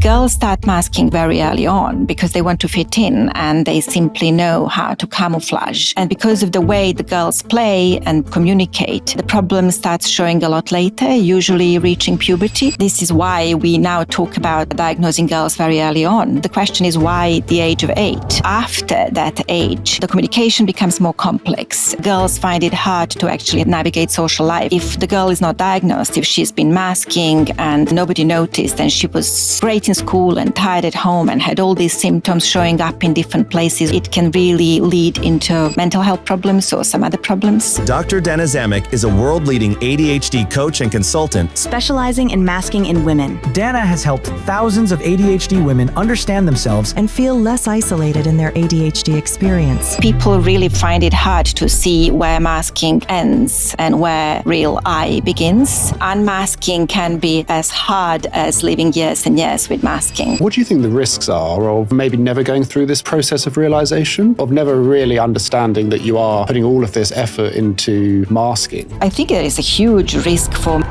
Girls start masking very early on because they want to fit in and they simply know how to camouflage. And because of the way the girls play and communicate, the problem starts showing a lot later, usually reaching puberty. This is why we now talk about diagnosing girls very early on. The question is why the age of 8? After that age, the communication becomes more complex. Girls find it hard to actually navigate social life. If the girl is not diagnosed, if she's been masking and nobody noticed and she was great in school and tired at home and had all these symptoms showing up in different places, it can really lead into mental health problems or some other problems. Dr. Dana Dzamic is a world-leading ADHD coach and consultant, specialising in masking in women. Dana has helped thousands of ADHD women understand themselves and feel less isolated in their ADHD experience. People really find it hard to see where masking ends and where real I begins. Unmasking can be as hard as living years and years with masking. What do you think the risks are of maybe never going through this process of realization, of never really understanding that you are putting all of this effort into masking? I think there is a huge risk for...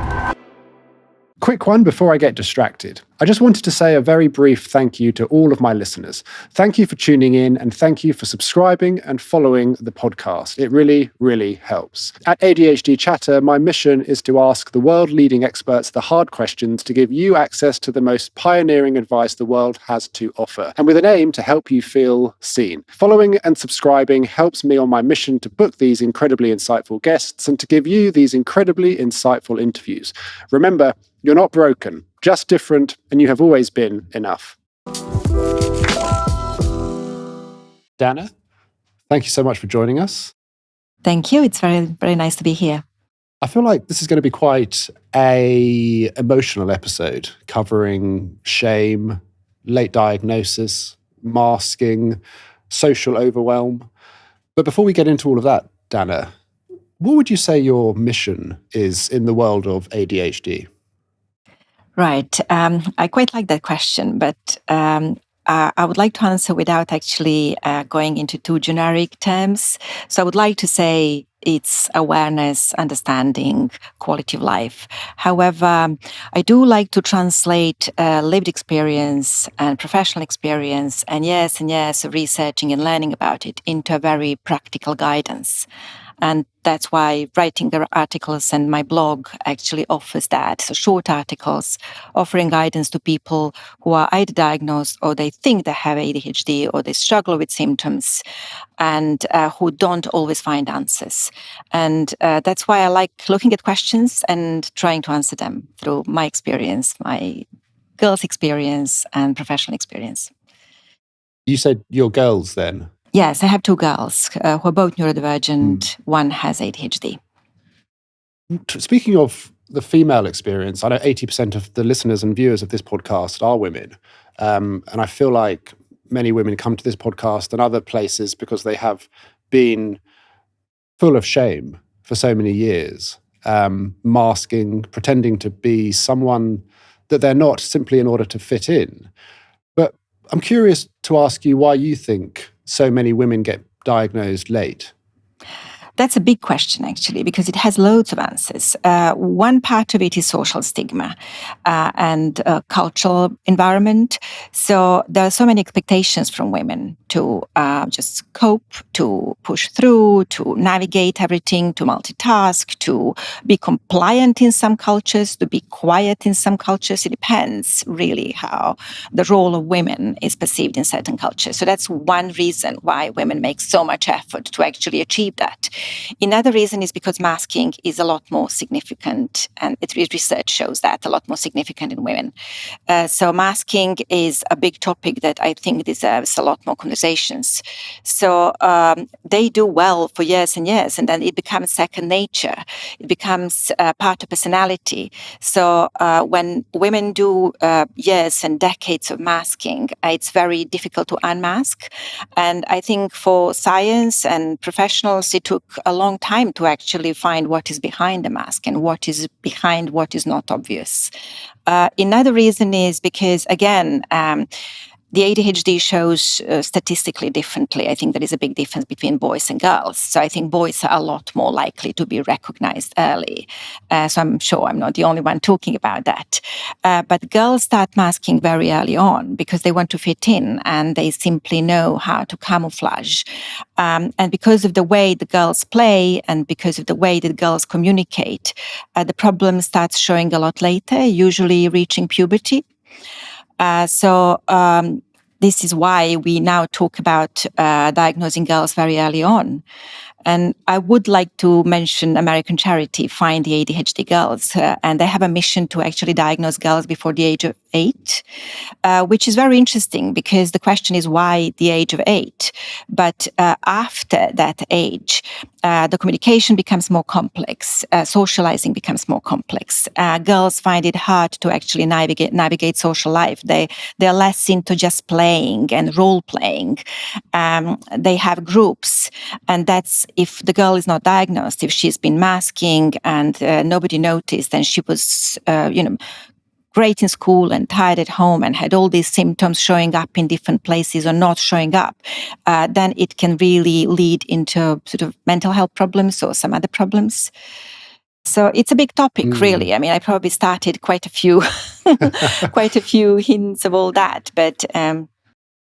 Quick one before I get distracted. I just wanted to say a very brief thank you to all of my listeners. Thank you for tuning in and thank you for subscribing and following the podcast. It really, really helps. At ADHD Chatter, my mission is to ask the world-leading experts the hard questions to give you access to the most pioneering advice the world has to offer, and with an aim to help you feel seen. Following and subscribing helps me on my mission to book these incredibly insightful guests and to give you these incredibly insightful interviews. Remember, you're not broken, just different, and you have always been enough. Dana, thank you so much for joining us. Thank you. It's very, very nice to be here. I feel like this is going to be quite an emotional episode covering shame, late diagnosis, masking, social overwhelm. But before we get into all of that, Dana, what would you say your mission is in the world of ADHD? Right. I quite like that question, but I would like to answer without actually going into too generic terms. So I would like to say it's awareness, understanding, quality of life. However, I do like to translate lived experience and professional experience and years of researching and learning about it into a very practical guidance. And that's why writing the articles and my blog actually offers that. So short articles offering guidance to people who are either diagnosed or they think they have ADHD or they struggle with symptoms and who don't always find answers. And that's why I like looking at questions and trying to answer them through my experience, my girls' experience and professional experience. You said your girls then? Yes, I have 2 girls who are both neurodivergent. One has ADHD. Speaking of the female experience, I know 80% of the listeners and viewers of this podcast are women. And I feel like many women come to this podcast and other places because they have been full of shame for so many years, masking, pretending to be someone that they're not simply in order to fit in. But I'm curious to ask you why you think so many women get diagnosed late. That's a big question, actually, because it has loads of answers. One part of it is social stigma and cultural environment. So there are so many expectations from women to just cope, to push through, to navigate everything, to multitask, to be compliant in some cultures, to be quiet in some cultures. It depends really how the role of women is perceived in certain cultures. So that's one reason why women make so much effort to actually achieve that. Another reason is because masking is a lot more significant, and research shows that a lot more significant in women. So masking is a big topic that I think deserves a lot more conversations. So they do well for years and years, and then it becomes second nature. It becomes part of personality. So when women do years and decades of masking, it's very difficult to unmask. And I think for science and professionals, it took a long time to actually find what is behind the mask and what is behind what is not obvious. Another reason is because, again, the ADHD shows statistically differently. I think there is a big difference between boys and girls. So I think boys are a lot more likely to be recognized early. So I'm sure I'm not the only one talking about that. But girls start masking very early on because they want to fit in and they simply know how to camouflage. And because of the way the girls play and because of the way that girls communicate, the problem starts showing a lot later, usually reaching puberty. So this is why we now talk about diagnosing girls very early on. And I would like to mention American charity Find the ADHD Girls, and they have a mission to actually diagnose girls before the age of 8, which is very interesting because the question is why the age of 8? But after that age, the communication becomes more complex, socializing becomes more complex. Girls find it hard to actually navigate social life. They're less into just playing and role playing. They have groups, and that's if the girl is not diagnosed, if she's been masking and nobody noticed, and she was, great in school and tired at home and had all these symptoms showing up in different places or not showing up, then it can really lead into sort of mental health problems or some other problems. So it's a big topic, really. I mean, I probably started quite a few, quite a few hints of all that, but. No,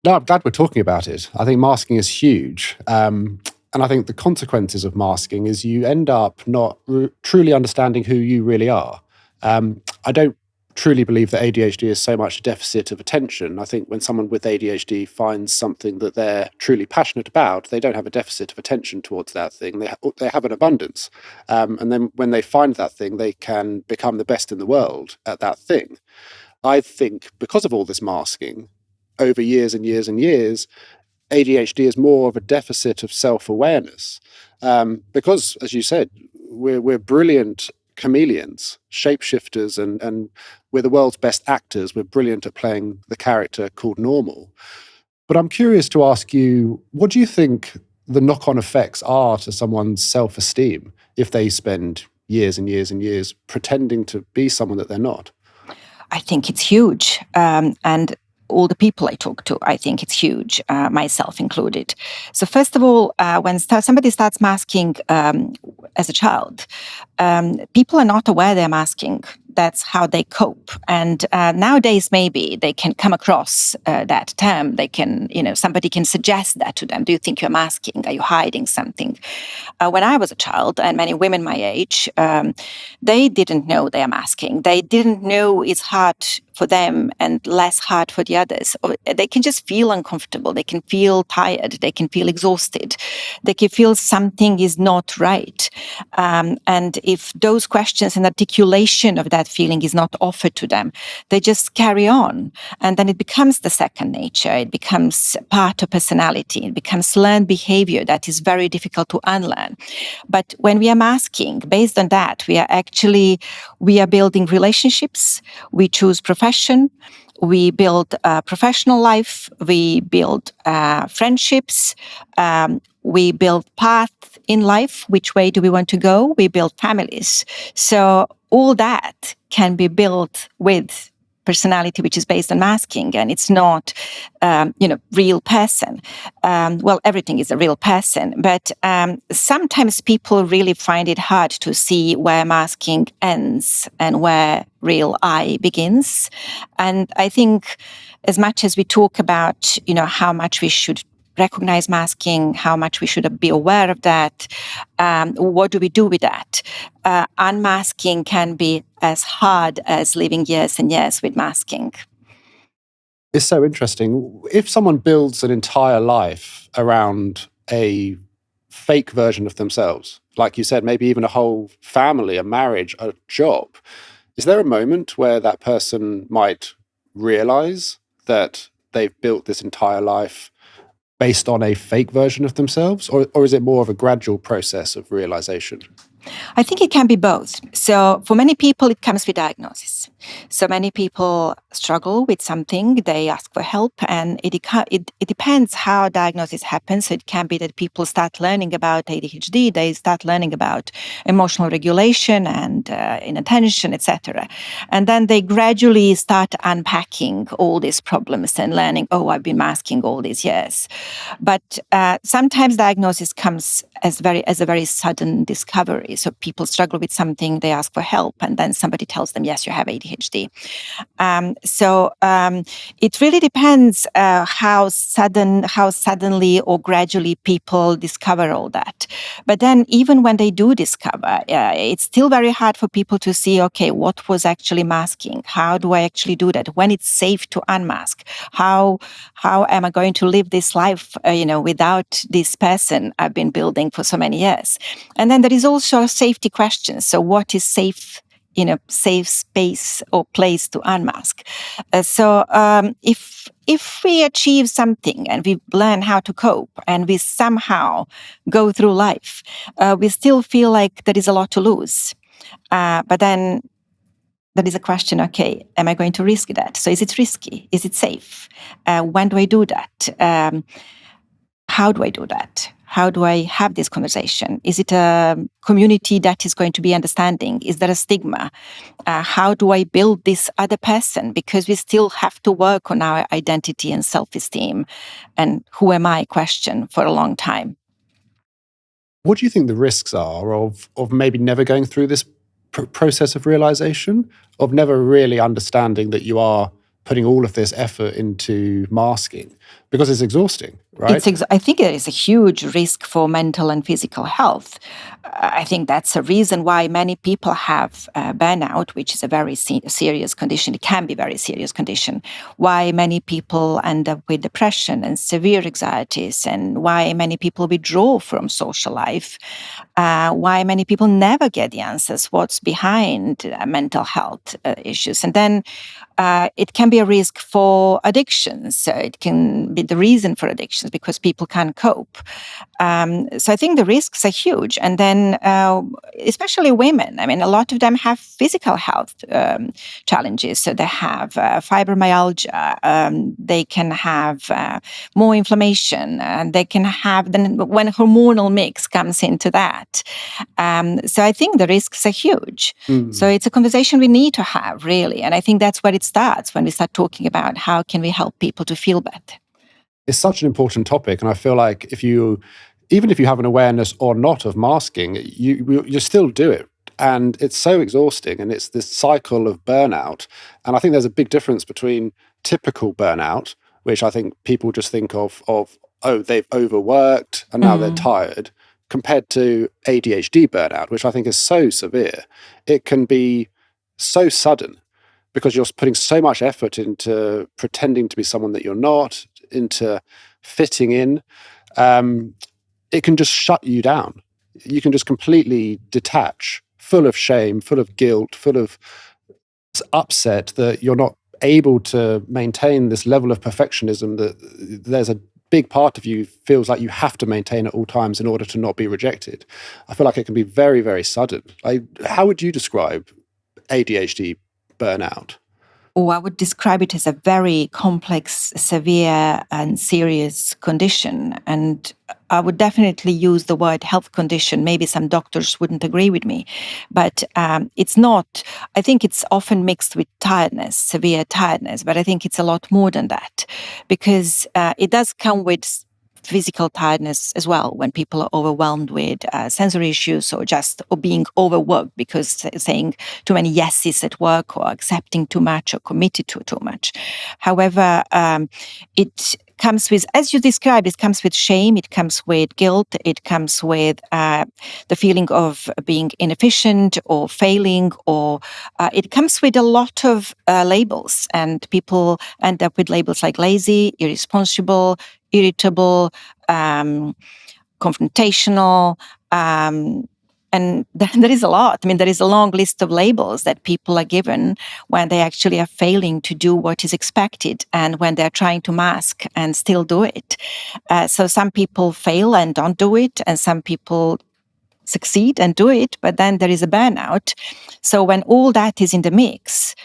I'm glad we're talking about it. I think masking is huge. And I think the consequences of masking is you end up not truly understanding who you really are. I don't truly believe that ADHD is so much a deficit of attention. I think when someone with ADHD finds something that they're truly passionate about, they don't have a deficit of attention towards that thing. They have an abundance. And then when they find that thing, they can become the best in the world at that thing. I think because of all this masking, over years and years and years, ADHD is more of a deficit of self-awareness. Because, as you said, we're brilliant chameleons, shapeshifters, and we're the world's best actors. We're brilliant at playing the character called normal. But I'm curious to ask you, what do you think the knock-on effects are to someone's self-esteem if they spend years and years and years pretending to be someone that they're not? I think it's huge. And all the people I talk to, I think it's huge, myself included. So first of all, when somebody starts masking as a child, people are not aware they're masking. That's how they cope. And nowadays, maybe they can come across that term. They can, somebody can suggest that to them. Do you think you're masking? Are you hiding something? When I was a child, and many women my age, they didn't know they're masking. They didn't know it's hard for them and less hard for the others. Or they can just feel uncomfortable. They can feel tired. They can feel exhausted. They can feel something is not right. And if those questions and articulation of that feeling is not offered to them, they just carry on. And then it becomes the second nature. It becomes part of personality. It becomes learned behavior that is very difficult to unlearn. But when we are masking, based on that, we are building relationships. We choose profession. We build a professional life. We build friendships. We build path in life. Which way do we want to go? We build families. So all that can be built with personality, which is based on masking, and it's not, real person. Well, everything is a real person, but sometimes people really find it hard to see where masking ends and where real I begins. And I think as much as we talk about, how much we should recognize masking, how much we should be aware of that, what do we do with that? Unmasking can be as hard as living years and years with masking. It's so interesting. If someone builds an entire life around a fake version of themselves, like you said, maybe even a whole family, a marriage, a job, is there a moment where that person might realize that they've built this entire life based on a fake version of themselves? Or is it more of a gradual process of realization? I think it can be both. So for many people, it comes with diagnosis. So many people struggle with something, they ask for help, and it depends how diagnosis happens. So it can be that people start learning about ADHD, they start learning about emotional regulation and inattention, etc. And then they gradually start unpacking all these problems and learning, oh, I've been masking all these years. But sometimes diagnosis comes as a very sudden discovery. So people struggle with something, they ask for help, and then somebody tells them, yes, you have ADHD. So it really depends how suddenly or gradually people discover all that. But then even when they do discover, it's still very hard for people to see, okay, what was actually masking? How do I actually do that? When it's safe to unmask? How am I going to live this life, without this person I've been building for so many years? And then there is also safety questions. So what is safe space or place to unmask? If we achieve something and we learn how to cope and we somehow go through life, we still feel like there is a lot to lose. But then there is a question, okay, am I going to risk that? So is it risky? Is it safe? When do I do that? How do I do that? How do I have this conversation? Is it a community that is going to be understanding? Is there a stigma? How do I build this other person? Because we still have to work on our identity and self-esteem and who am I question for a long time. What do you think the risks are of maybe never going through this process of realization, of never really understanding that you are putting all of this effort into masking? Because it's exhausting, right? I think there is a huge risk for mental and physical health. I think that's a reason why many people have burnout, which is a very serious condition. It can be a very serious condition. Why many people end up with depression and severe anxieties, and why many people withdraw from social life. Why many people never get the answers. What's behind mental health issues? And then it can be a risk for addictions. So it can be the reason for addictions because people can't cope. So I think the risks are huge. And then especially women, I mean, a lot of them have physical health challenges. So they have fibromyalgia, they can have more inflammation, and they can have, then when hormonal mix comes into that. So I think the risks are huge. So it's a conversation we need to have, really. And I think that's where it starts, when we start talking about how can we help people to feel better. It's such an important topic, and I feel like even if you have an awareness or not of masking, you still do it. And it's so exhausting, and it's this cycle of burnout. And I think there's a big difference between typical burnout, which I think people just think of, oh, they've overworked and now they're tired, compared to ADHD burnout, which I think is so severe. It can be so sudden because you're putting so much effort into pretending to be someone that you're not, into fitting in. It can just shut you down. You can just completely detach, full of shame, full of guilt, full of upset that you're not able to maintain this level of perfectionism, that there's a big part of you feels like you have to maintain at all times in order to not be rejected. I feel like it can be very, very sudden. How would you describe ADHD burnout? Oh, I would describe it as a very complex, severe, and serious condition. And I would definitely use the word health condition. Maybe some doctors wouldn't agree with me, but it's not. I think it's often mixed with tiredness, severe tiredness, but I think it's a lot more than that, because it does come with physical tiredness as well, when people are overwhelmed with sensory issues or being overworked because saying too many yeses at work, or accepting too much, or committed to too much. However, it comes with, as you described, it comes with shame, it comes with guilt, it comes with the feeling of being inefficient or failing, or it comes with a lot of labels, and people end up with labels like lazy, irresponsible, irritable, confrontational, and there is a lot. I mean, there is a long list of labels that people are given when they actually are failing to do what is expected, and when they're trying to mask and still do it. So some people fail and don't do it, and some people succeed and do it, but then there is a burnout. So when all that is in the mix,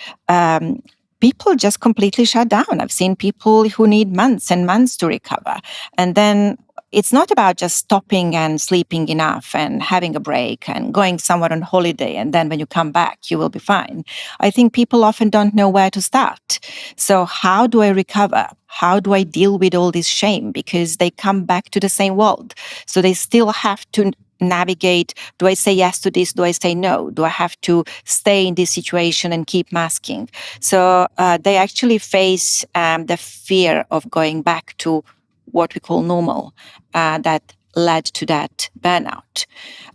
people just completely shut down. I've seen people who need months and months to recover. And then it's not about just stopping and sleeping enough and having a break and going somewhere on holiday. And then when you come back, you will be fine. I think people often don't know where to start. So how do I recover? How do I deal with all this shame? Because they come back to the same world. So they still have to navigate. Do I say yes to this? Do I say no? Do I have to stay in this situation and keep masking? So they actually face the fear of going back to what we call normal that led to that burnout.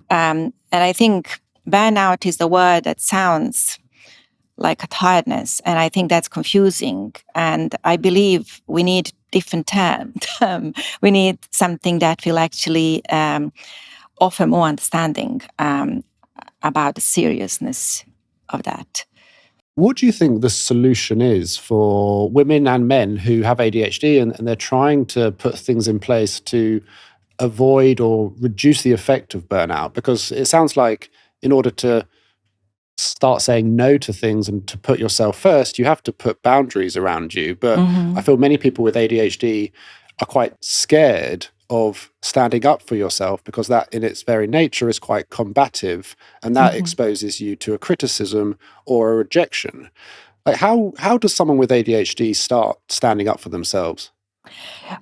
And I think burnout is the word that sounds like a tiredness. And I think that's confusing. And I believe we need different terms. We need something that will actually offer more understanding about the seriousness of that. What do you think the solution is for women and men who have ADHD and they're trying to put things in place to avoid or reduce the effect of burnout? Because it sounds like in order to start saying no to things and to put yourself first, you have to put boundaries around you. But I feel many people with ADHD are quite scared of standing up for yourself because that in its very nature is quite combative, and that exposes you to a criticism or a rejection. Like how does someone with ADHD start standing up for themselves?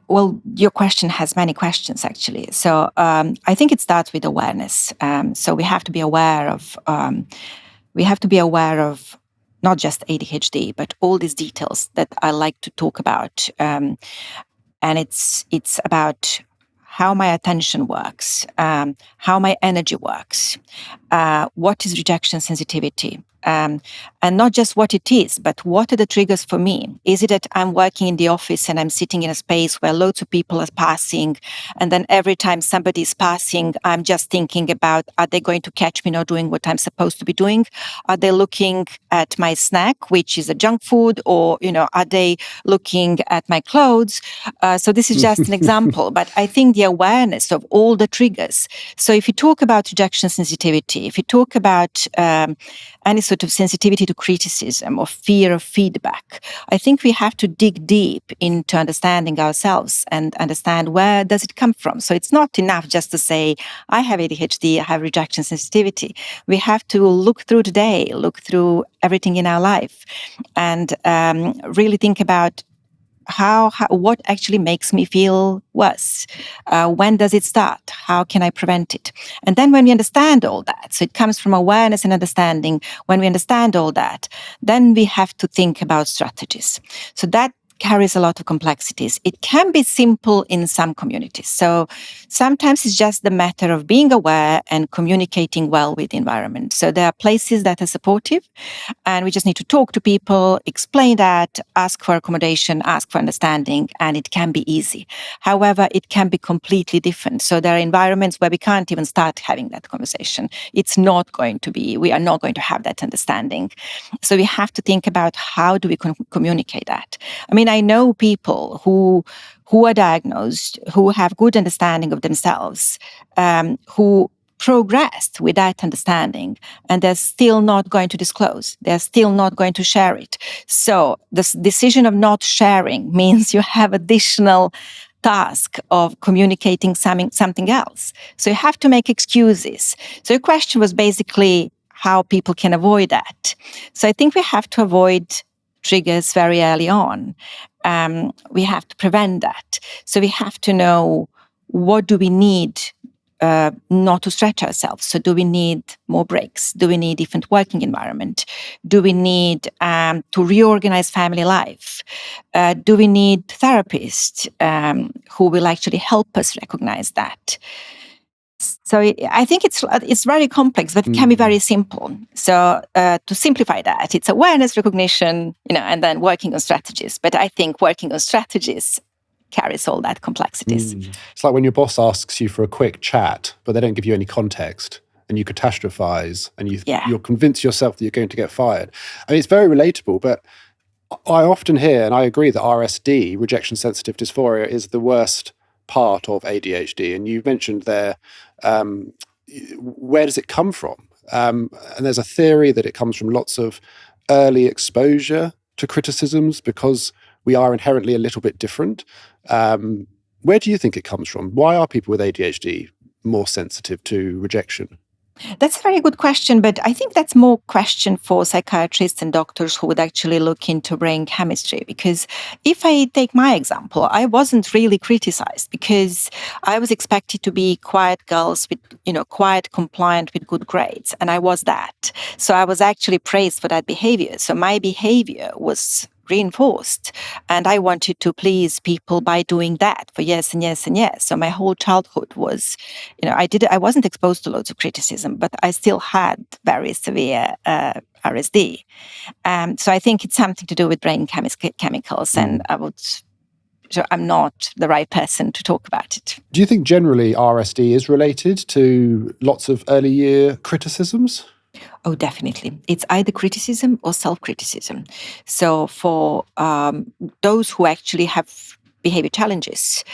Well, your question has many questions, actually. So I think it starts with awareness. So we have to be aware of not just ADHD, but all these details that I like to talk about. And it's about how my attention works, how my energy works, what is rejection sensitivity, and not just what it is, but what are the triggers for me? Is it that I'm working in the office and I'm sitting in a space where loads of people are passing, and then every time somebody is passing, I'm just thinking about, are they going to catch me not doing what I'm supposed to be doing? Are they looking at my snack, which is a junk food, or, are they looking at my clothes? So this is just an example, but I think the awareness of all the triggers. So if you talk about rejection sensitivity, if you talk about any sort of sensitivity to criticism or fear of feedback, I think we have to dig deep into understanding ourselves and understand where does it come from. So it's not enough just to say, I have ADHD, I have rejection sensitivity. We have to look through the day, look through everything in our life, and really think about what actually makes me feel worse? When does it start? How can I prevent it? And then when we understand all that, so it comes from awareness and understanding. When we understand all that, then we have to think about strategies. So that carries a lot of complexities. It can be simple in some communities. So sometimes it's just the matter of being aware and communicating well with the environment. So there are places that are supportive, and we just need to talk to people, explain that, ask for accommodation, ask for understanding, and it can be easy. However, it can be completely different. So there are environments where we can't even start having that conversation. We are not going to have that understanding. So we have to think about how do we communicate that. I mean, I know people who are diagnosed, who have good understanding of themselves, who progressed with that understanding, and they're still not going to disclose. They're still not going to share it. So this decision of not sharing means you have additional task of communicating something else. So you have to make excuses. So your question was basically how people can avoid that. So I think we have to avoid triggers very early on. We have to prevent that. So we have to know, what do we need not to stretch ourselves? So do we need more breaks? Do we need different working environment? Do we need to reorganize family life? Do we need therapists who will actually help us recognize that? So I think it's very complex, but it can be very simple. So to simplify that, it's awareness, recognition, and then working on strategies. But I think working on strategies carries all that complexities. It's like when your boss asks you for a quick chat, but they don't give you any context, and you catastrophize, and you're convinced yourself that you're going to get fired. I mean, it's very relatable, but I often hear, and I agree, that RSD, rejection sensitive dysphoria, is the worst part of ADHD. And you mentioned there, where does it come from? And there's a theory that it comes from lots of early exposure to criticisms because we are inherently a little bit different. Where do you think it comes from? Why are people with ADHD more sensitive to rejection? That's a very good question, but I think that's more question for psychiatrists and doctors who would actually look into brain chemistry. Because if I take my example, I wasn't really criticized because I was expected to be quiet girls with, quiet, compliant with good grades. And I was that. So I was actually praised for that behavior. So my behavior was reinforced. And I wanted to please people by doing that for yes and yes and yes. So my whole childhood was, I wasn't exposed to loads of criticism, but I still had very severe RSD. So I think it's something to do with brain chemicals, and I'm not the right person to talk about it. Do you think generally RSD is related to lots of early year criticisms? Oh, definitely. It's either criticism or self-criticism. So for those who actually have behavior challenges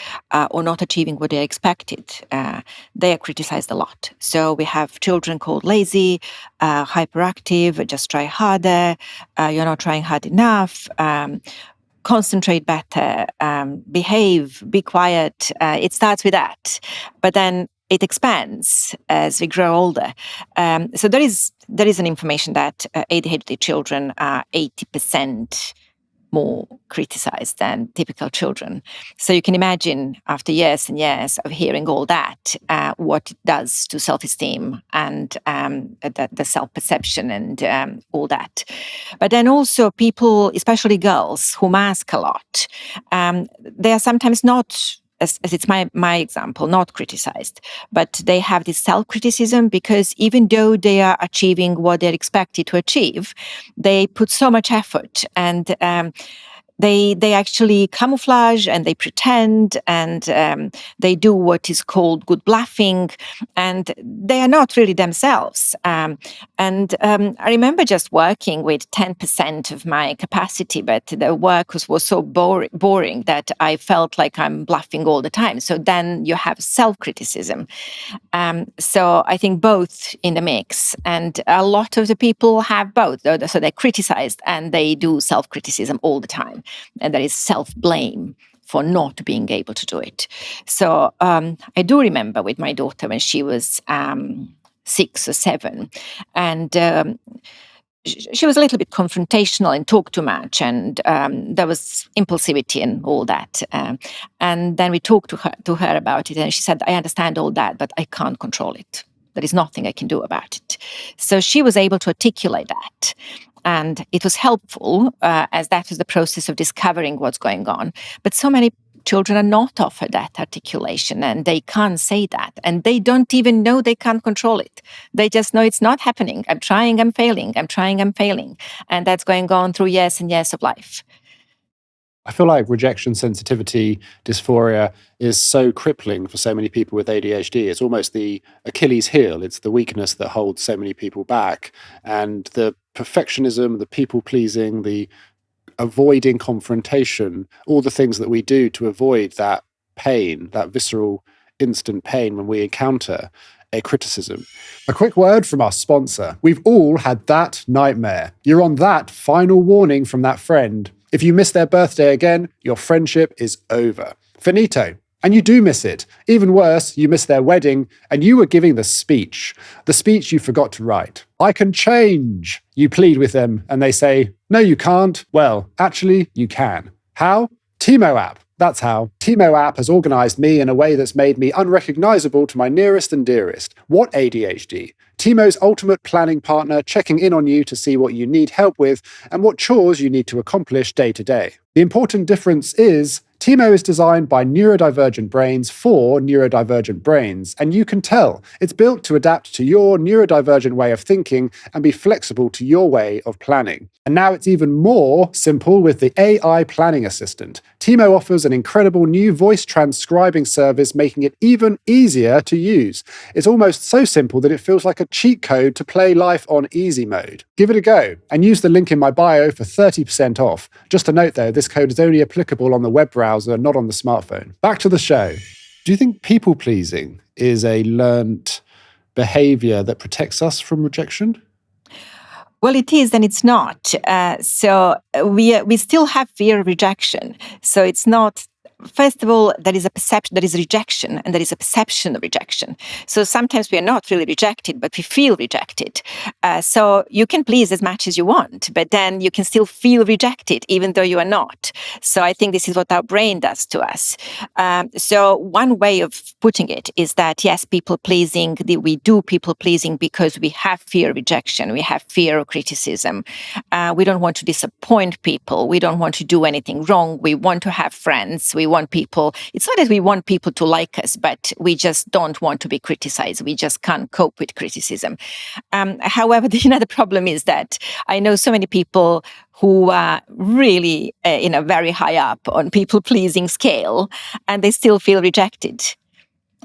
or not achieving what they expected, they are criticized a lot. So we have children called lazy, hyperactive, just try harder, you're not trying hard enough, concentrate better, behave, be quiet. It starts with that. But then it expands as we grow older. So there is an information that ADHD children are 80% more criticized than typical children. So you can imagine after years and years of hearing all that, what it does to self-esteem and the self-perception and all that. But then also people, especially girls who mask a lot, they are sometimes not, as it's my example, not criticized, but they have this self-criticism because even though they are achieving what they're expected to achieve, they put so much effort and they actually camouflage and they pretend and they do what is called good bluffing, and they are not really themselves. I remember just working with 10% of my capacity, but the work was so boring that I felt like I'm bluffing all the time. So then you have self-criticism. So I think both in the mix, and a lot of the people have both. So they're criticized and they do self-criticism all the time. And there is self-blame for not being able to do it. So I do remember with my daughter when she was 6 or 7, and she was a little bit confrontational and talked too much, and there was impulsivity and all that. And then we talked to her about it, and she said, "I understand all that, but I can't control it. There is nothing I can do about it." So she was able to articulate that. And it was helpful as that was the process of discovering what's going on. But so many children are not offered that articulation and they can't say that. And they don't even know they can't control it. They just know it's not happening. I'm trying, I'm failing. I'm trying, I'm failing. And that's going on through years and years of life. I feel like rejection sensitivity dysphoria is so crippling for so many people with ADHD. It's almost the Achilles heel. It's the weakness that holds so many people back. And the perfectionism, the people pleasing, the avoiding confrontation, all the things that we do to avoid that pain, that visceral instant pain when we encounter a criticism. A quick word from our sponsor. We've all had that nightmare. You're on that final warning from that friend. If you miss their birthday again, your friendship is over. Finito. And you do miss it. Even worse, you miss their wedding and you were giving the speech you forgot to write. "I can change," you plead with them, and they say, "No, you can't." Well, actually, you can. How? Tiimo app. That's how. Tiimo app has organised me in a way that's made me unrecognisable to my nearest and dearest. What ADHD? Tiimo's ultimate planning partner, checking in on you to see what you need help with and what chores you need to accomplish day to day. The important difference is Tiimo is designed by neurodivergent brains for neurodivergent brains, and you can tell it's built to adapt to your neurodivergent way of thinking and be flexible to your way of planning. And now it's even more simple with the AI planning assistant. Tiimo offers an incredible new voice transcribing service, making it even easier to use. It's almost so simple that it feels like a cheat code to play life on easy mode. Give it a go and use the link in my bio for 30% off. Just a note though, this code is only applicable on the web browser, not on the smartphone. Back to the show. Do you think people pleasing is a learnt behavior that protects us from rejection? Well, it is and it's not. We still have fear of rejection. So it's not. First of all, there is a perception, there is rejection, and there is a perception of rejection. So sometimes we are not really rejected, but we feel rejected. So you can please as much as you want, but then you can still feel rejected, even though you are not. So I think this is what our brain does to us. So one way of putting it is that, yes, people pleasing, we do people pleasing because we have fear of rejection, we have fear of criticism. We don't want to disappoint people. We don't want to do anything wrong. We want to have friends. We want people, it's not that we want people to like us, but we just don't want to be criticized. We just can't cope with criticism. However, the problem is that I know so many people who are really, very high up on people-pleasing scale, and they still feel rejected.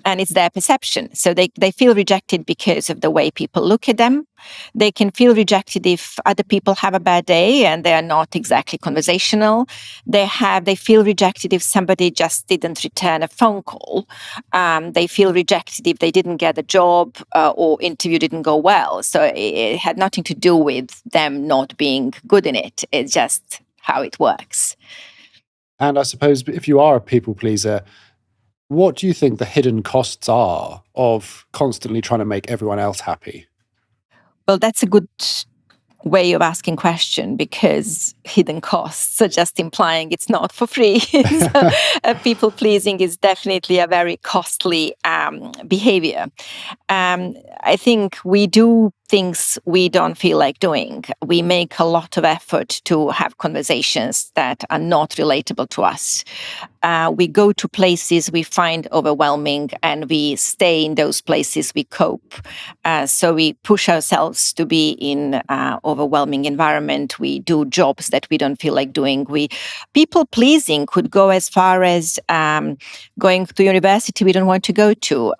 And it's their perception. So they feel rejected because of the way people look at them. They can feel rejected if other people have a bad day and they are not exactly conversational. They feel rejected if somebody just didn't return a phone call. They feel rejected if they didn't get a job or interview didn't go well. So it had nothing to do with them not being good in it. It's just how it works. And I suppose if you are a people pleaser, what do you think the hidden costs are of constantly trying to make everyone else happy? Well, that's a good way of asking question, because hidden costs are just implying it's not for free. So, people pleasing is definitely a very costly behavior. I think we do things we don't feel like doing. We make a lot of effort to have conversations that are not relatable to us. We go to places we find overwhelming and we stay in those places we cope. So we push ourselves to be in overwhelming environment. We do jobs that we don't feel like doing. People pleasing could go as far as going to university we don't want to go to,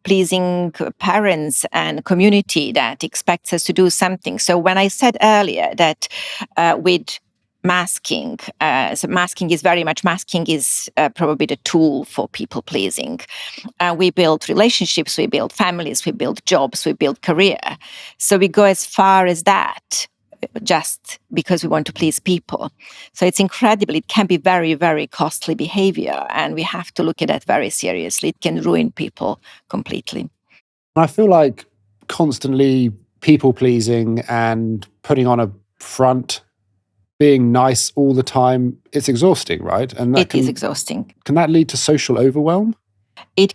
pleasing parents and community that expects us to do something. So when I said earlier that with masking, masking is probably the tool for people pleasing. We build relationships, we build families, we build jobs, we build career. So we go as far as that just because we want to please people. So it's incredible. It can be very, very costly behavior, and we have to look at that very seriously. It can ruin people completely. I feel like constantly people pleasing and putting on a front, being nice all the time, it's exhausting, right? And that is exhausting. Can that lead to social overwhelm? It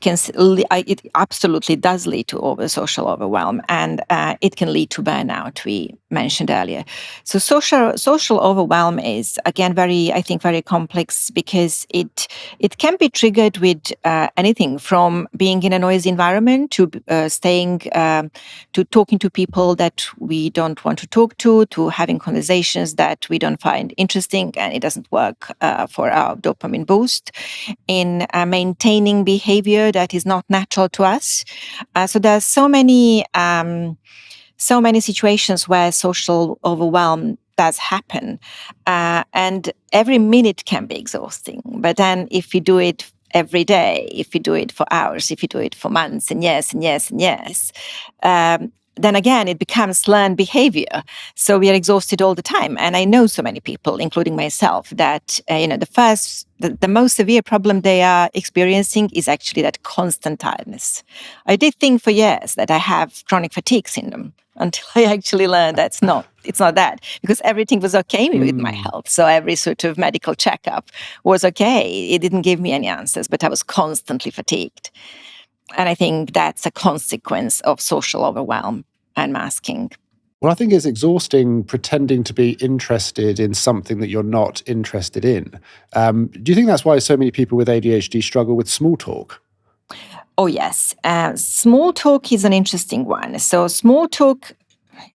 absolutely does lead to social overwhelm, and it can lead to burnout, we mentioned earlier. So social overwhelm is, again, very complex, because it can be triggered with anything from being in a noisy environment to to talking to people that we don't want to talk to having conversations that we don't find interesting, and it doesn't work for our dopamine boost, in maintaining behavior that is not natural to us. So there's so many situations where social overwhelm does happen, and every minute can be exhausting. But then if you do it every day, if you do it for hours, if you do it for months and years and years and years, then again, it becomes learned behavior. So we are exhausted all the time. And I know so many people, including myself, that the most severe problem they are experiencing is actually that constant tiredness. I did think for years that I have chronic fatigue syndrome, until I actually learned that it's not that, because everything was okay with my health. So every sort of medical checkup was okay. It didn't give me any answers, but I was constantly fatigued. And I think that's a consequence of social overwhelm and masking. Well, I think it's exhausting pretending to be interested in something that you're not interested in. Do you think that's why so many people with ADHD struggle with small talk? Oh, yes. Small talk is an interesting one. So small talk,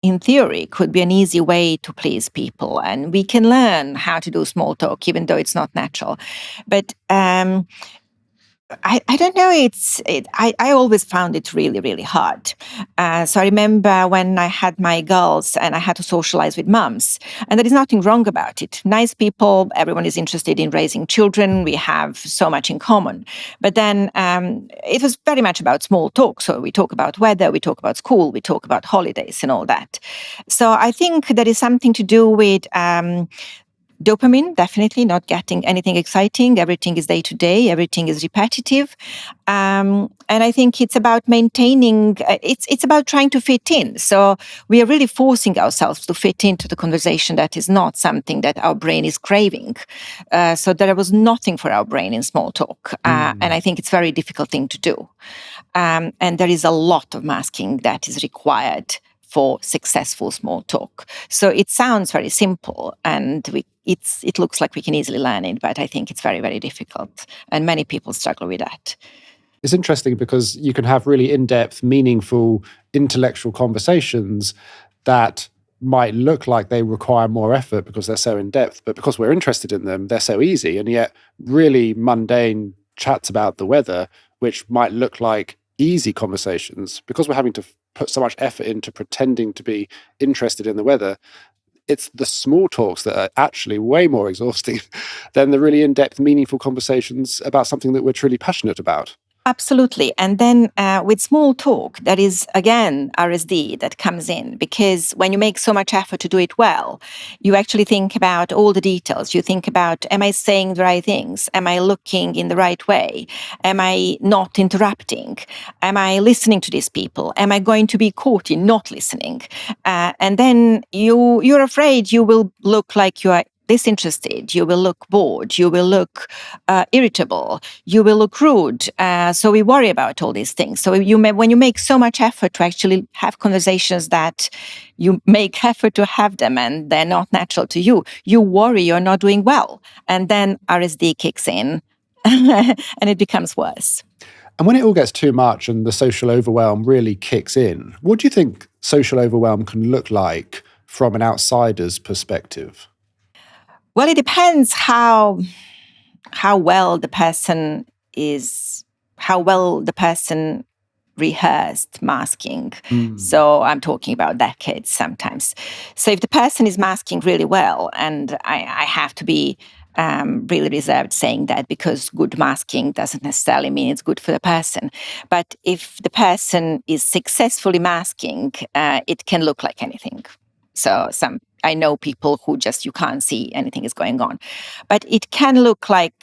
in theory, could be an easy way to please people. And we can learn how to do small talk, even though it's not natural. But I don't know. I always found it really, really hard. So I remember when I had my girls and I had to socialize with mums, and there is nothing wrong about it. Nice people, everyone is interested in raising children. We have so much in common. But then it was very much about small talk. So we talk about weather, we talk about school, we talk about holidays and all that. So I think there is something to do with dopamine, definitely not getting anything exciting. Everything is day to day. Everything is repetitive. And I think it's about maintaining, it's about trying to fit in. So we are really forcing ourselves to fit into the conversation that is not something that our brain is craving. So there was nothing for our brain in small talk. And I think it's a very difficult thing to do. And there is a lot of masking that is required for successful small talk. So it sounds very simple, and it looks like we can easily learn it, but I think it's very, very difficult, and many people struggle with that. It's interesting because you can have really in-depth, meaningful, intellectual conversations that might look like they require more effort because they're so in-depth, but because we're interested in them, they're so easy. And yet really mundane chats about the weather, which might look like easy conversations, because we're having to put so much effort into pretending to be interested in the weather, it's the small talks that are actually way more exhausting than the really in-depth, meaningful conversations about something that we're truly passionate about. Absolutely. And then with small talk, there is, again, RSD that comes in, because when you make so much effort to do it well, you actually think about all the details. You think about, am I saying the right things? Am I looking in the right way? Am I not interrupting? Am I listening to these people? Am I going to be caught in not listening? And then you're afraid you will look like you are disinterested, you will look bored, you will look irritable, you will look rude. So we worry about all these things. So when you make so much effort to actually have conversations that you make effort to have them and they're not natural to you, you worry you're not doing well. And then RSD kicks in and it becomes worse. And when it all gets too much and the social overwhelm really kicks in, what do you think social overwhelm can look like from an outsider's perspective? Well, it depends how well the person rehearsed masking. So I'm talking about decades sometimes. So if the person is masking really well, and I have to be really reserved saying that, because good masking doesn't necessarily mean it's good for the person. But if the person is successfully masking, it can look like anything. So I know people who you can't see anything is going on. But it can look like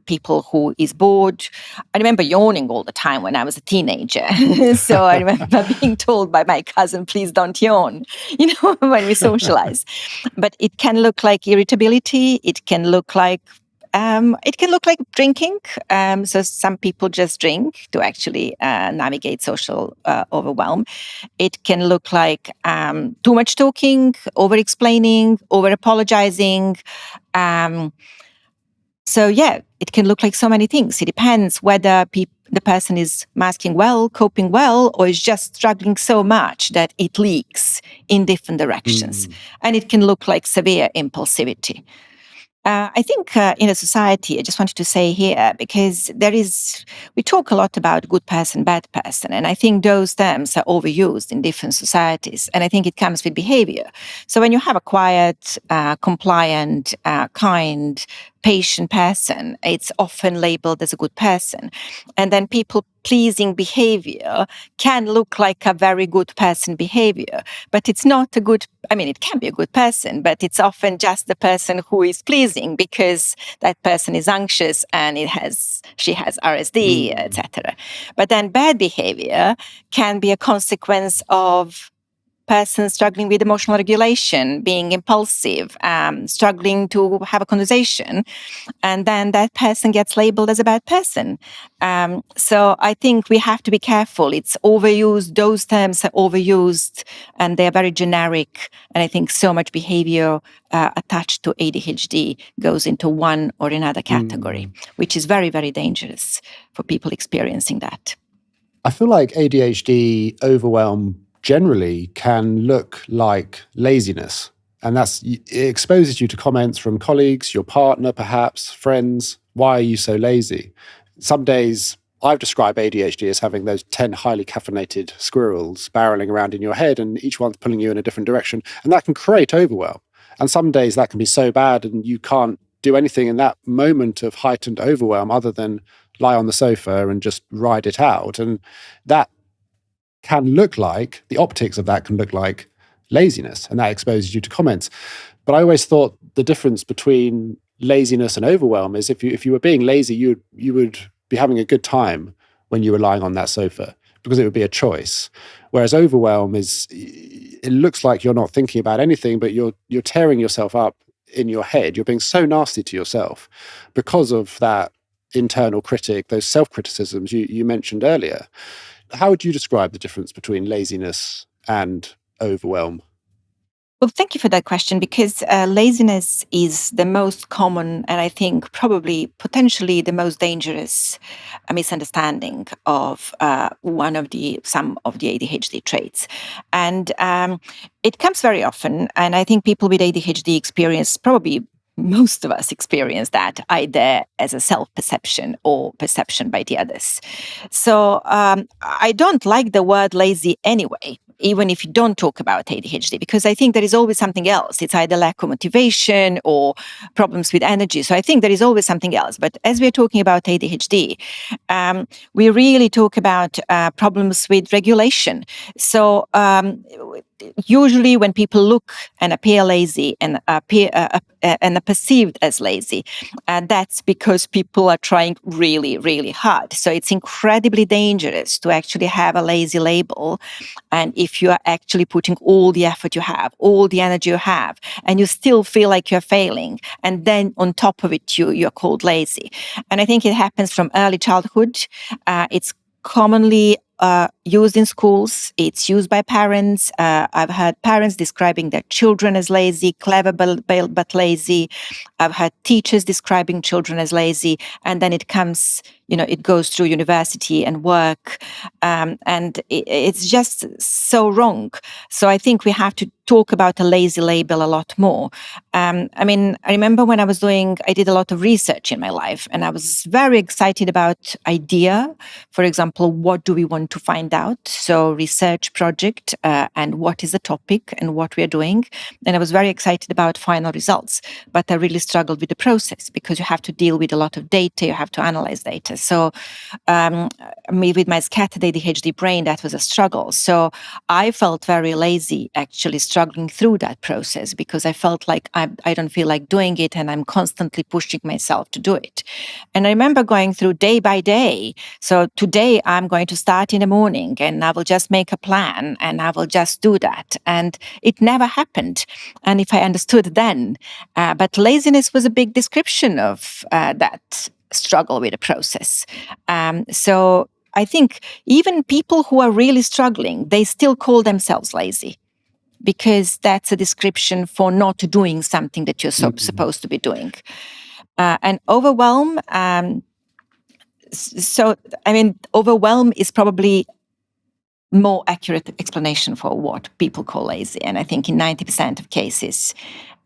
people who is bored. I remember yawning all the time when I was a teenager. So I remember being told by my cousin, please don't yawn, when we socialize. But it can look like irritability. It can look like drinking. So some people just drink to actually navigate social overwhelm. It can look like too much talking, over-explaining, over-apologizing. So yeah, it can look like so many things. It depends whether the person is masking well, coping well, or is just struggling so much that it leaks in different directions. And it can look like severe impulsivity. I think in a society, I just wanted to say here, because we talk a lot about good person, bad person, and I think those terms are overused in different societies, and I think it comes with behavior. So when you have a quiet, compliant, kind, patient person, it's often labeled as a good person. And then people-pleasing behavior can look like a very good person behavior, but it's not it can be a good person, but it's often just the person who is pleasing because that person is anxious and she has RSD, etc. But then bad behavior can be a consequence of person struggling with emotional regulation, being impulsive, struggling to have a conversation, and then that person gets labeled as a bad person. So I think we have to be careful. It's overused. Those terms are overused, and they're very generic. And I think so much behavior attached to ADHD goes into one or another category, which is very, very dangerous for people experiencing that. I feel like ADHD overwhelm generally can look like laziness. And it exposes you to comments from colleagues, your partner, perhaps, friends. Why are you so lazy? Some days I've described ADHD as having those 10 highly caffeinated squirrels barreling around in your head, and each one's pulling you in a different direction. And that can create overwhelm. And some days that can be so bad and you can't do anything in that moment of heightened overwhelm other than lie on the sofa and just ride it out. And that can look like, the optics of that can look like laziness, and that exposes you to comments. But I always thought the difference between laziness and overwhelm is if you were being lazy, you would be having a good time when you were lying on that sofa because it would be a choice. Whereas overwhelm it looks like you're not thinking about anything, but you're tearing yourself up in your head. You're being so nasty to yourself because of that internal critic, those self-criticisms you mentioned earlier. How would you describe the difference between laziness and overwhelm? Well, thank you for that question, because laziness is the most common and I think probably potentially the most dangerous misunderstanding of some of the ADHD traits. And it comes very often. And I think people with ADHD experience, probably most of us experience that either as a self-perception or perception by the others. So I don't like the word lazy anyway, even if you don't talk about ADHD, because I think there is always something else. It's either lack of motivation or problems with energy. So I think there is always something else. But as we're talking about ADHD, we really talk about problems with regulation. So usually when people look and appear lazy and are perceived as lazy, that's because people are trying really, really hard. So it's incredibly dangerous to actually have a lazy label. And if you are actually putting all the effort you have, all the energy you have, and you still feel like you're failing, and then on top of it, you're called lazy. And I think it happens from early childhood. It's commonly used in schools. It's used by parents. I've heard parents describing their children as lazy, clever but lazy. I've heard teachers describing children as lazy. And then it comes, it goes through university and work. And it's just so wrong. So I think we have to talk about a lazy label a lot more. I remember when I did a lot of research in my life, and I was very excited about idea. For example, what do we want to find out? So research project and what is the topic and what we are doing. And I was very excited about final results, but I really struggled with the process because you have to deal with a lot of data, you have to analyze data. So with my scattered ADHD brain, that was a struggle. So I felt very lazy actually struggling through that process because I felt like I don't feel like doing it and I'm constantly pushing myself to do it. And I remember going through day by day. So today I'm going to start in the morning and I will just make a plan and I will just do that. And it never happened. And if I understood then, but laziness was a big description of that struggle with the process. So I think even people who are really struggling, they still call themselves lazy because that's a description for not doing something that you're supposed to be doing. And overwhelm, overwhelm is probably more accurate explanation for what people call lazy. And I think in 90% of cases,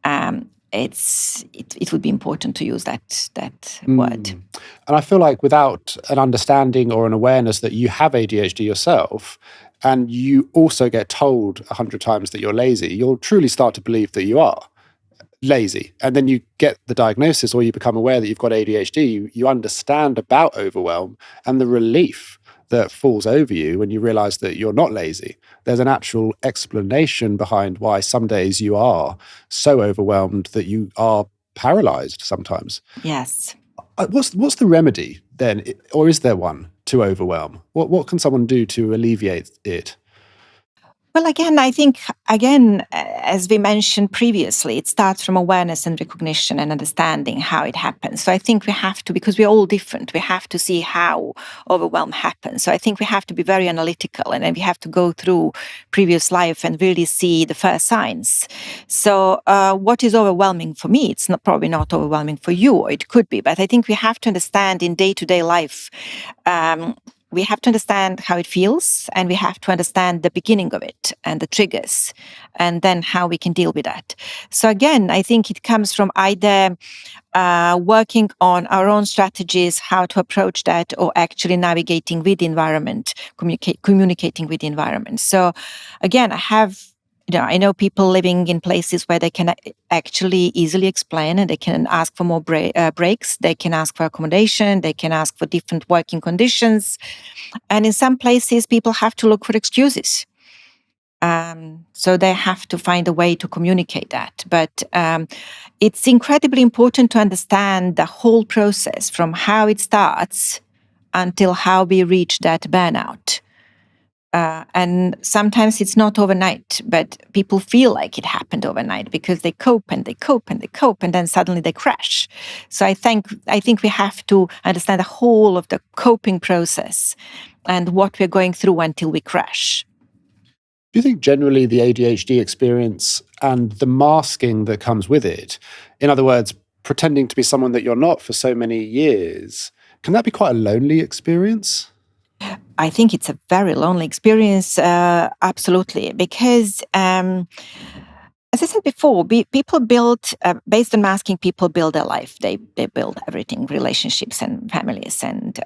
it would be important to use that word. And I feel like without an understanding or an awareness that you have ADHD yourself, and you also get told 100 times that you're lazy, you'll truly start to believe that you are lazy. And then you get the diagnosis or you become aware that you've got ADHD, you understand about overwhelm and the relief that falls over you when you realize that you're not lazy. There's an actual explanation behind why some days you are so overwhelmed that you are paralyzed sometimes. Yes. What's the remedy then, or is there one to overwhelm? What can someone do to alleviate it? Well, I think, as we mentioned previously, it starts from awareness and recognition and understanding how it happens. So I think we have to, because we're all different, we have to see how overwhelm happens. So I think we have to be very analytical and then we have to go through previous life and really see the first signs. So what is overwhelming for me? It's probably not overwhelming for you, or it could be, but I think we have to understand in day-to-day life we have to understand how it feels, and we have to understand the beginning of it and the triggers, and then how we can deal with that. So again, I think it comes from either working on our own strategies, how to approach that, or actually navigating with the environment, communicating with the environment. So again, I know people living in places where they can actually easily explain, and they can ask for more breaks. They can ask for accommodation. They can ask for different working conditions. And in some places, people have to look for excuses. So they have to find a way to communicate that. But it's incredibly important to understand the whole process from how it starts until how we reach that burnout. And sometimes it's not overnight, but people feel like it happened overnight because they cope and they cope and they cope, and then suddenly they crash. So I think we have to understand the whole of the coping process and what we're going through until we crash. Do you think generally the ADHD experience and the masking that comes with it, in other words, pretending to be someone that you're not for so many years, can that be quite a lonely experience? I think it's a very lonely experience, absolutely, because as I said before, people build, based on masking, people build their life. They build everything, relationships and families and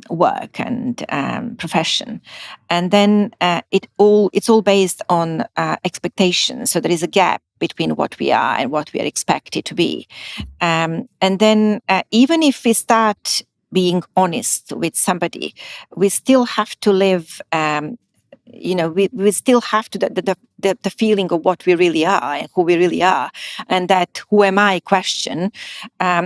work and profession. And then it's all based on expectations. So there is a gap between what we are and what we are expected to be. And then even if we start being honest with somebody, we still have to live, we still have to, the feeling of what we really are and who we really are. And that who am I question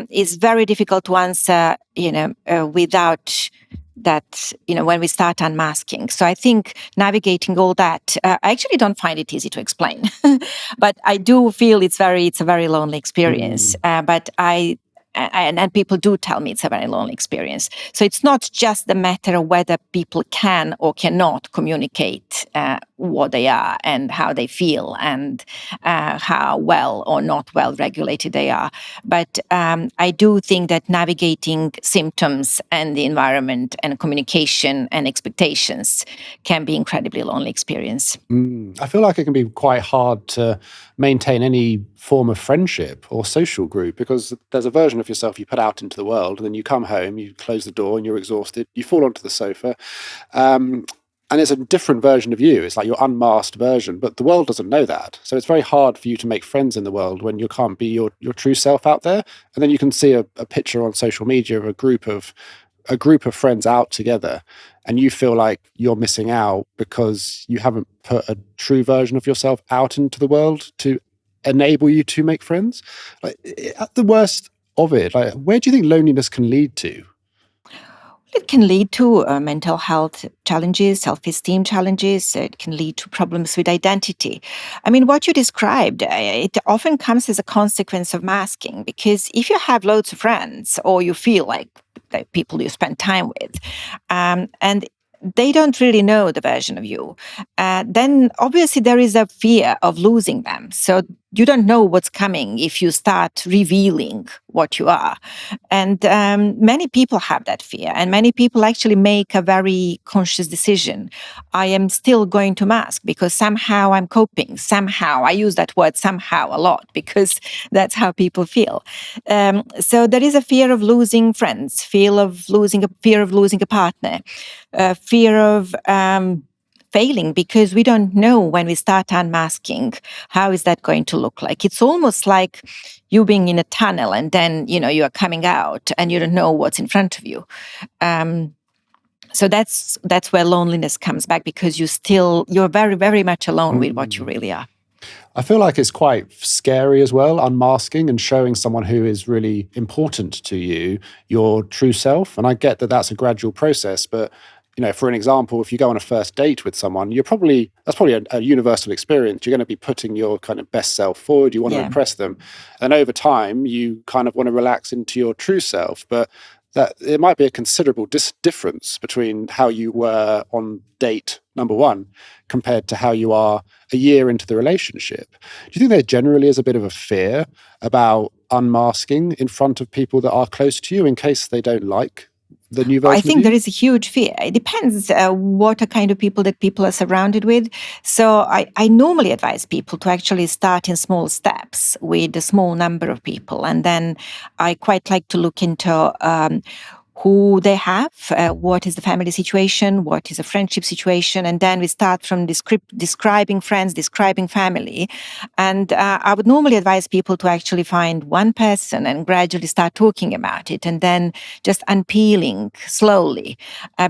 is very difficult to answer, without that, when we start unmasking. So I think navigating all that, I actually don't find it easy to explain, but I do feel it's a very lonely experience. But and people do tell me it's a very lonely experience. So it's not just the matter of whether people can or cannot communicate what they are and how they feel and how well or not well regulated they are. But I do think that navigating symptoms and the environment and communication and expectations can be incredibly lonely experience. I feel like it can be quite hard to maintain any form of friendship or social group because there's a version of yourself you put out into the world, and then you come home, you close the door and you're exhausted, you fall onto the sofa, and it's a different version of you. It's like your unmasked version, but the world doesn't know that. So it's very hard for you to make friends in the world when you can't be your true self out there. And then you can see a picture on social media of a group of friends out together, and you feel like you're missing out because you haven't put a true version of yourself out into the world to enable you to make friends. Like, at the worst of it, like, where do you think loneliness can lead to? It can lead to mental health challenges, self-esteem challenges. It can lead to problems with identity. I mean, what you described, it often comes as a consequence of masking, because if you have loads of friends or you feel like the people you spend time with, and they don't really know the version of you, then obviously there is a fear of losing them. So you don't know what's coming if you start revealing what you are. And many people have that fear, and many people actually make a very conscious decision. I am still going to mask because somehow I'm coping. Somehow, I use that word somehow a lot because that's how people feel. So there is a fear of losing friends, fear of losing a partner, fear of failing, because we don't know when we start unmasking, how is that going to look like? It's almost like you being in a tunnel and then, you are coming out and you don't know what's in front of you. So that's where loneliness comes back, because you're very, very much alone with what you really are. I feel like it's quite scary as well, unmasking and showing someone who is really important to you, your true self. And I get that that's a gradual process, but for an example, if you go on a first date with someone, that's probably a universal experience. You're going to be putting your kind of best self forward. You want to impress them. And over time, you kind of want to relax into your true self. But that it might be a considerable difference between how you were on date number one compared to how you are a year into the relationship. Do you think there generally is a bit of a fear about unmasking in front of people that are close to you in case they don't like the new version I of think you? there is a huge fear. It depends what are kind of people that people are surrounded with. So I normally advise people to actually start in small steps with a small number of people. And then I quite like to look into who they have, what is the family situation, what is a friendship situation. And then we start from describing friends, describing family. And I would normally advise people to actually find one person and gradually start talking about it and then just unpeeling slowly.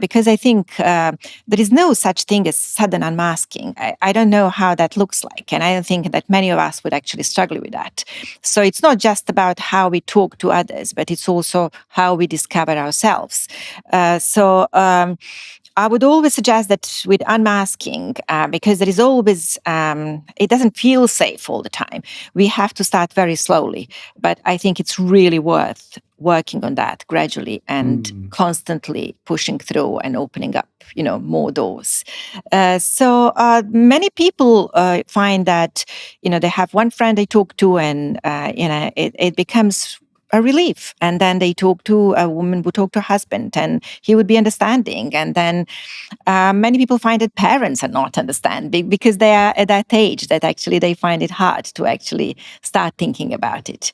Because I think there is no such thing as sudden unmasking. I don't know how that looks like. And I don't think that many of us would actually struggle with that. So it's not just about how we talk to others, but it's also how we discover ourselves. I would always suggest that with unmasking, because there is always, it doesn't feel safe all the time. We have to start very slowly, but I think it's really worth working on that gradually and constantly pushing through and opening up, more doors. Many people find that, they have one friend they talk to and, it becomes a relief. And then they talk to a woman who talk to her husband and he would be understanding. And then many people find that parents are not understanding because they are at that age that actually they find it hard to actually start thinking about it.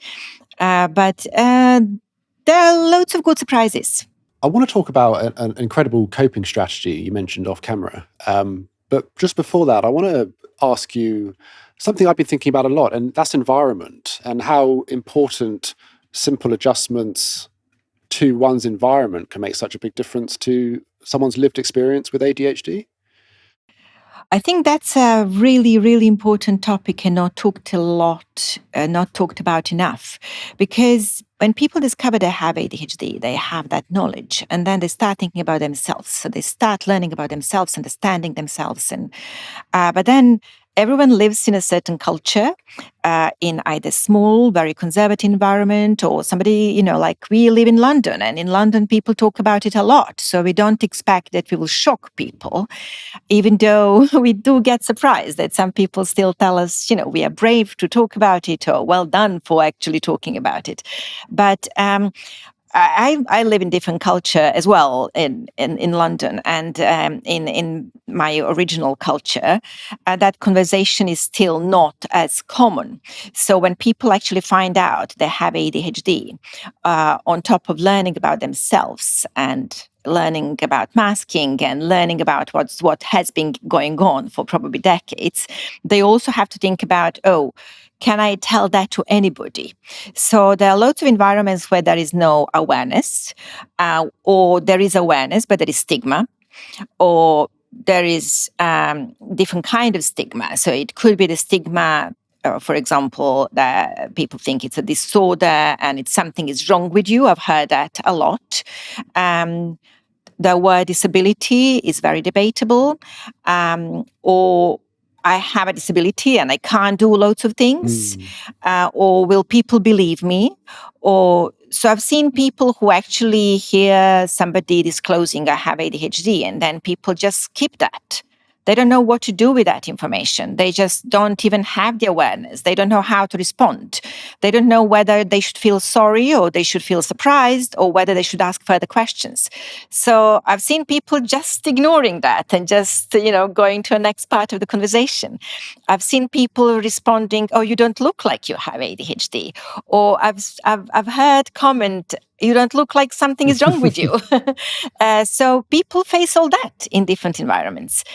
But there are loads of good surprises. I want to talk about an incredible coping strategy you mentioned off camera. But just before that, I want to ask you something I've been thinking about a lot, and that's environment and how important simple adjustments to one's environment can make such a big difference to someone's lived experience with ADHD. I think that's a really, really important topic and not talked about enough. Because when people discover they have ADHD, they have that knowledge, and then they start thinking about themselves. So they start learning about themselves, understanding themselves, but then everyone lives in a certain culture, in either small, very conservative environment, or somebody, like we live in London, and in London people talk about it a lot. So we don't expect that we will shock people, even though we do get surprised that some people still tell us, we are brave to talk about it, or well done for actually talking about it. But I live in different culture as well in London, and in my original culture, that conversation is still not as common. So when people actually find out they have ADHD, on top of learning about themselves and learning about masking and learning about what has been going on for probably decades, they also have to think about, can I tell that to anybody? So there are lots of environments where there is no awareness, or there is awareness, but there is stigma, or there is different kind of stigma. So it could be the stigma, for example, that people think it's a disorder and it's something is wrong with you. I've heard that a lot. The word disability is very debatable, or I have a disability and I can't do loads of things, or will people believe me? So I've seen people who actually hear somebody disclosing I have ADHD, and then people just skip that. They don't know what to do with that information. They just don't even have the awareness. They don't know how to respond. They don't know whether they should feel sorry or they should feel surprised or whether they should ask further questions. So I've seen people just ignoring that and just, going to the next part of the conversation. I've seen people responding, "Oh, you don't look like you have ADHD." Or I've heard comment, "You don't look like something is wrong with you." So people face all that in different environments.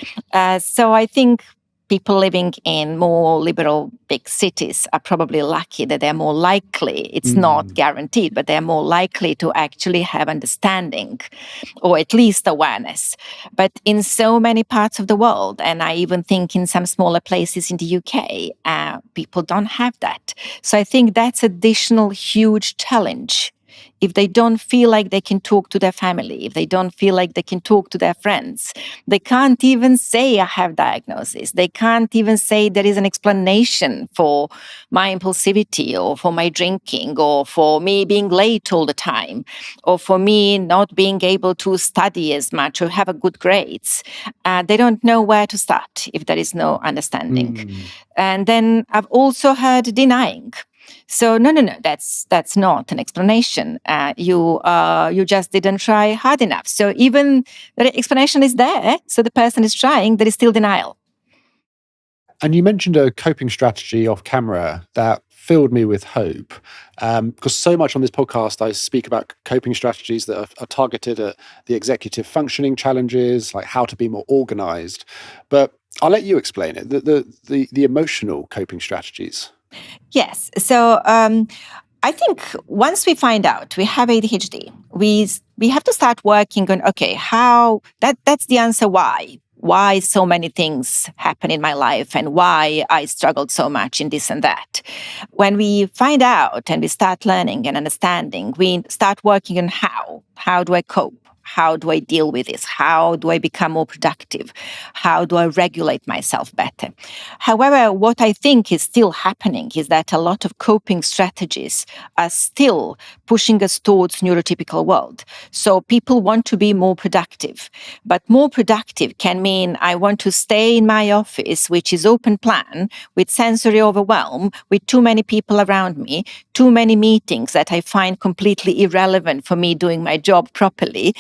So I think people living in more liberal big cities are probably lucky that they're more likely, it's not guaranteed, but they're more likely to actually have understanding or at least awareness. But in so many parts of the world, and I even think in some smaller places in the UK, people don't have that. So I think that's additional huge challenge. If they don't feel like they can talk to their family, if they don't feel like they can talk to their friends, they can't even say I have diagnosis. They can't even say there is an explanation for my impulsivity or for my drinking or for me being late all the time or for me not being able to study as much or have a good grades. They don't know where to start if there is no understanding. And then I've also heard denying. So no, that's not an explanation. You just didn't try hard enough. So even the explanation is there, so the person is trying, there is still denial. And you mentioned a coping strategy off camera that filled me with hope. Because so much on this podcast, I speak about coping strategies that are targeted at the executive functioning challenges, like how to be more organized. But I'll let you explain it, the emotional coping strategies. Yes. So I think once we find out we have ADHD, we have to start working on, okay, how that's the answer why so many things happen in my life and why I struggled so much in this and that. When we find out and we start learning and understanding, we start working on how do I cope? How do I deal with this? How do I become more productive? How do I regulate myself better? However, what I think is still happening is that a lot of coping strategies are still pushing us towards neurotypical world. So people want to be more productive, but more productive can mean I want to stay in my office, which is open plan, with sensory overwhelm, with too many people around me, too many meetings that I find completely irrelevant for me doing my job properly.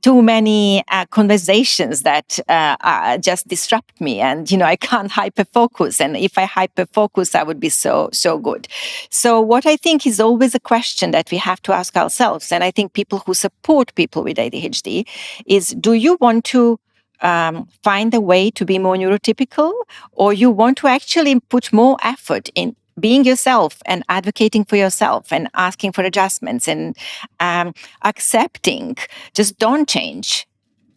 Too many conversations that just disrupt me, and I can't hyper focus. And if I hyper focus, I would be so good. So what I think is always a question that we have to ask ourselves, and I think people who support people with ADHD, is: do you want to find a way to be more neurotypical, or you want to actually put more effort in being yourself and advocating for yourself and asking for adjustments and accepting? Just don't change.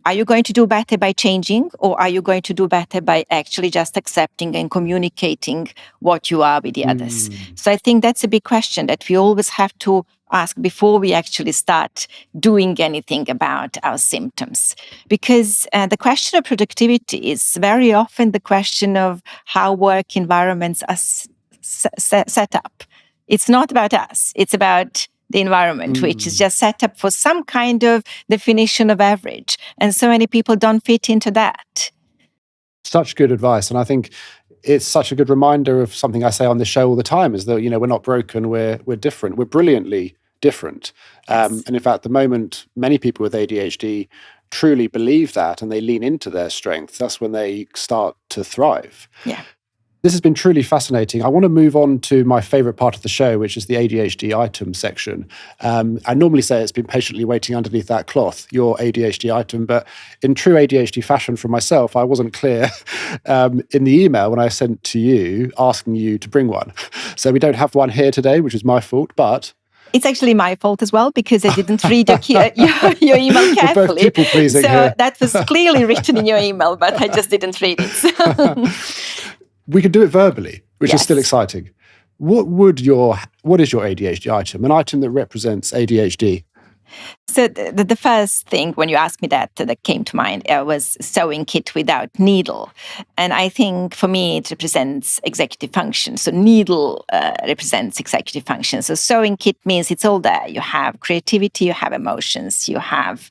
Are you going to do better by changing, or are you going to do better by actually just accepting and communicating what you are with the others? So I think that's a big question that we always have to ask before we actually start doing anything about our symptoms. Because the question of productivity is very often the question of how work environments are set up. It's not about us. It's about the environment, which is just set up for some kind of definition of average. And so many people don't fit into that. Such good advice. And I think it's such a good reminder of something I say on this show all the time, is that, we're not broken, we're different. We're brilliantly different. Yes. And in fact, at the moment, many people with ADHD truly believe that, and they lean into their strength. That's when they start to thrive. Yeah. This has been truly fascinating. I want to move on to my favorite part of the show, which is the ADHD item section. I normally say it's been patiently waiting underneath that cloth, your ADHD item, but in true ADHD fashion for myself, I wasn't clear in the email when I sent to you asking you to bring one. So we don't have one here today, which is my fault, but it's actually my fault as well, because I didn't read your email carefully. We're both people-pleasing so here. That was clearly written in your email, but I just didn't read it. We can do it verbally, which is Yes. still exciting. What is your ADHD item? An item that represents ADHD? So the first thing when you asked me that came to mind was sewing kit without needle. And I think for me it represents executive function. So needle represents executive function. So sewing kit means it's all there. You have creativity, you have emotions, you have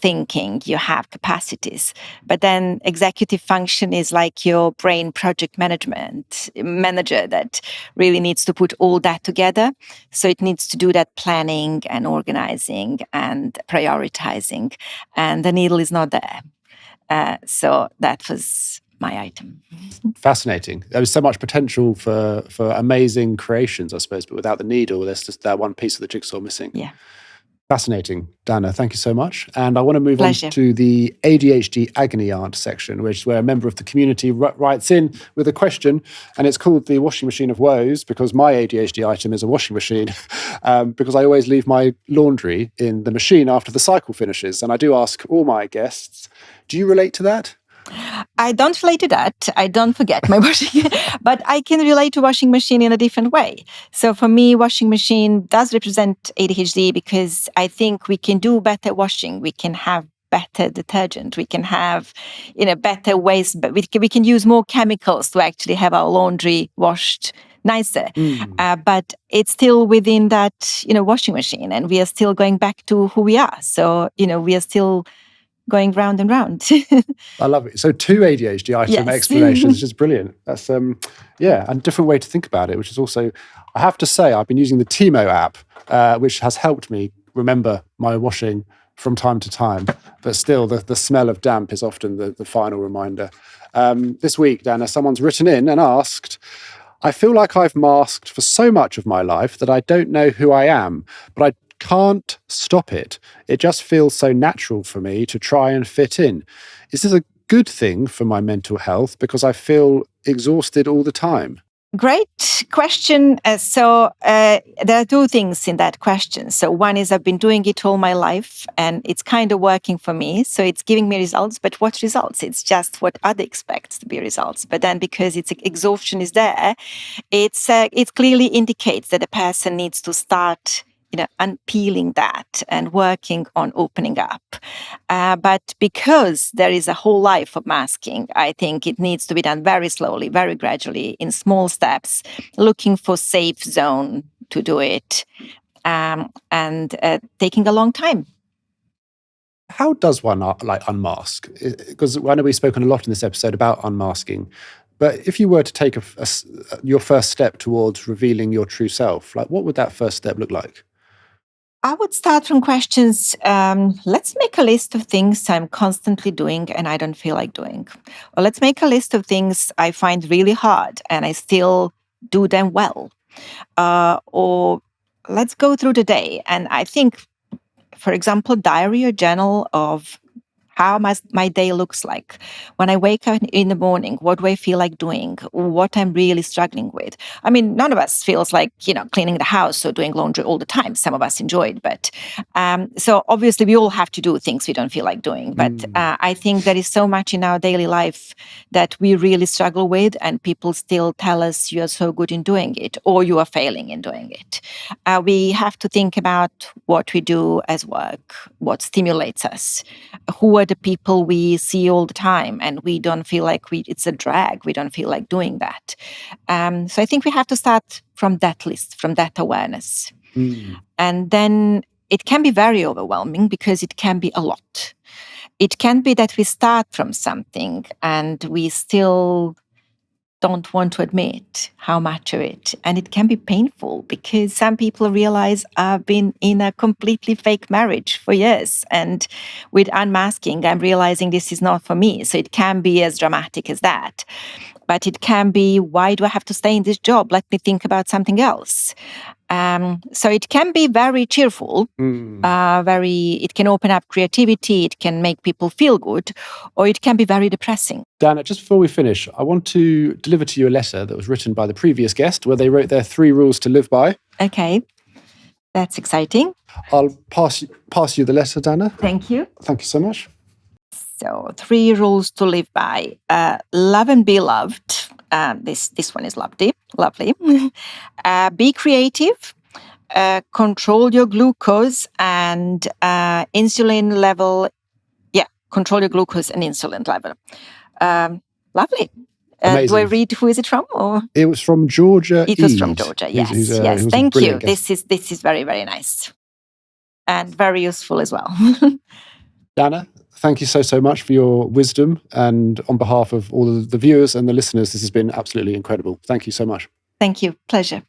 thinking, you have capacities. But then executive function is like your brain project manager that really needs to put all that together. So it needs to do that planning and organizing and prioritizing, and the needle is not there. So that was my item. Fascinating. There was so much potential for amazing creations, I suppose, but without the needle, there's just that one piece of the jigsaw missing. Yeah. Fascinating, Dana. Thank you so much. And I want to move Pleasure. on to the ADHD agony aunt section, which is where a member of the community writes in with a question, and it's called the washing machine of woes, because my ADHD item is a washing machine, because I always leave my laundry in the machine after the cycle finishes. And I do ask all my guests, do you relate to that? I don't relate to that. I don't forget my washing, but I can relate to washing machine in a different way. So for me, washing machine does represent ADHD, because I think we can do better washing. We can have better detergent. We can have, better ways, but we can use more chemicals to actually have our laundry washed nicer. But it's still within that, washing machine, and we are still going back to who we are. So, we are still going round and round. I love it. So 2 ADHD item Yes. explanations, which is brilliant. That's yeah, and a different way to think about it, which is also, I have to say, I've been using the Tiimo app, which has helped me remember my washing from time to time. But still, the smell of damp is often the final reminder. This week, Dana, someone's written in and asked, I feel like I've masked for so much of my life that I don't know who I am, but I can't stop it. It just feels so natural for me to try and fit in. Is this a good thing for my mental health because I feel exhausted all the time? Great question. There are 2 things in that question. So one is I've been doing it all my life and it's kind of working for me. So it's giving me results, but what results? It's just what others expect to be results. But then because it's exhaustion is there, it clearly indicates that the person needs to start unpeeling that and working on opening up. But because there is a whole life of masking, I think it needs to be done very slowly, very gradually, in small steps, looking for safe zone to do it, and taking a long time. How does one unmask? Because I know we've spoken a lot in this episode about unmasking, but if you were to take your first step towards revealing your true self, what would that first step look like? I would start from questions. Let's make a list of things I'm constantly doing and I don't feel like doing. Or let's make a list of things I find really hard and I still do them well. Or let's go through the day. And I think, for example, diary or journal of how my day looks like. When I wake up in the morning, what do I feel like doing? What I'm really struggling with? I mean, none of us feels like, cleaning the house or doing laundry all the time. Some of us enjoy it, but so obviously we all have to do things we don't feel like doing. But I think there is so much in our daily life that we really struggle with, and people still tell us you are so good in doing it or you are failing in doing it. We have to think about what we do as work, what stimulates us, who are the people we see all the time and we don't feel like it's a drag. We don't feel like doing that. So I think we have to start from that list, from that awareness. And then it can be very overwhelming because it can be a lot. It can be that we start from something and we still don't want to admit how much of it. And it can be painful because some people realize I've been in a completely fake marriage for years. And with unmasking, I'm realizing this is not for me. So it can be as dramatic as that. But it can be, why do I have to stay in this job? Let me think about something else. So it can be very cheerful, it can open up creativity, it can make people feel good, or it can be very depressing. Dana, just before we finish, I want to deliver to you a letter that was written by the previous guest where they wrote their 3 rules to live by. Okay, that's exciting. I'll pass you the letter, Dana. Thank you. Thank you so much. So 3 rules to live by. Love and be loved. This one is lovely. Be creative. Control your glucose and insulin level. Yeah, control your glucose and insulin level. Lovely. Do I read who is it from? Or? It was from Georgia. It was from Georgia. Yes. Yes. Thank you. Guest. This is very, very nice and very useful as well. Dana, thank you so much for your wisdom, and on behalf of all of the viewers and the listeners, this has been absolutely incredible. Thank you so much. Thank you. Pleasure.